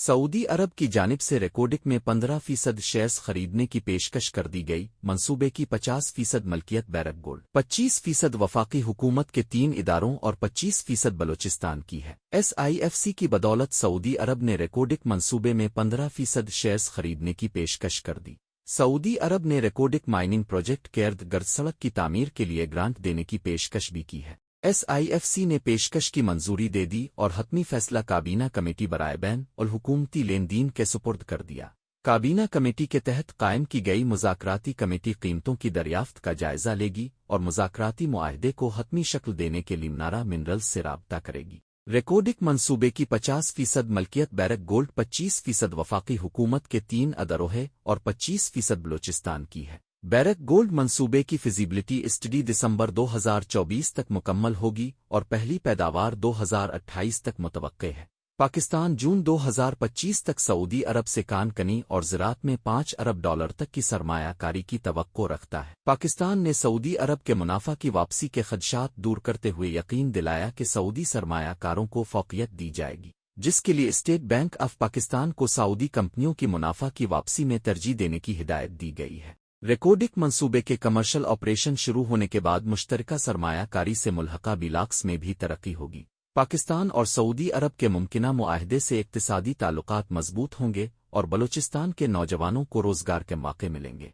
سعودی عرب کی جانب سے ریکورڈک میں 15% شیئرز خریدنے کی پیشکش کر دی گئی، منصوبے کی 50% ملکیت بیرک گولڈ، 25% وفاقی حکومت کے 3 اداروں اور 25% بلوچستان کی ہے۔ SIFC کی بدولت سعودی عرب نے ریکورڈک منصوبے میں 15% شیئرز خریدنے کی پیشکش کر دی۔ سعودی عرب نے ریکورڈک مائننگ پروجیکٹ کے ارد گرد سڑک کی تعمیر کے لیے گرانٹ دینے کی پیشکش بھی کی ہے۔ SIFC نے پیشکش کی منظوری دے دی اور حتمی فیصلہ کابینہ کمیٹی برائے بین الحکومتی لین دین کے سپرد کر دیا۔ کابینہ کمیٹی کے تحت قائم کی گئی مذاکراتی کمیٹی قیمتوں کی دریافت کا جائزہ لے گی اور مذاکراتی معاہدے کو حتمی شکل دینے کے لیے منارہ منرلز سے رابطہ کرے گی۔ ریکورڈک منصوبے کی 50% ملکیت بیرک گولڈ، 25% وفاقی حکومت کے 3 اداروں اور 25% بلوچستان کی ہے۔ بیرک گولڈ منصوبے کی فیزیبلٹی اسٹڈی دسمبر 2024 تک مکمل ہوگی اور پہلی پیداوار 2028 تک متوقع ہے۔ پاکستان جون 2025 تک سعودی عرب سے کان کنی اور زراعت میں $5 ارب تک کی سرمایہ کاری کی توقع رکھتا ہے۔ پاکستان نے سعودی عرب کے منافع کی واپسی کے خدشات دور کرتے ہوئے یقین دلایا کہ سعودی سرمایہ کاروں کو فوقیت دی جائے گی، جس کے لیے اسٹیٹ بینک آف پاکستان کو سعودی کمپنیوں کی منافع کی واپسی میں ترجیح دینے کی ہدایت دی گئی ہے۔ ریکورڈک منصوبے کے کمرشل آپریشن شروع ہونے کے بعد مشترکہ سرمایہ کاری سے ملحقہ بلاکس میں بھی ترقی ہوگی۔ پاکستان اور سعودی عرب کے ممکنہ معاہدے سے اقتصادی تعلقات مضبوط ہوں گے اور بلوچستان کے نوجوانوں کو روزگار کے مواقع ملیں گے۔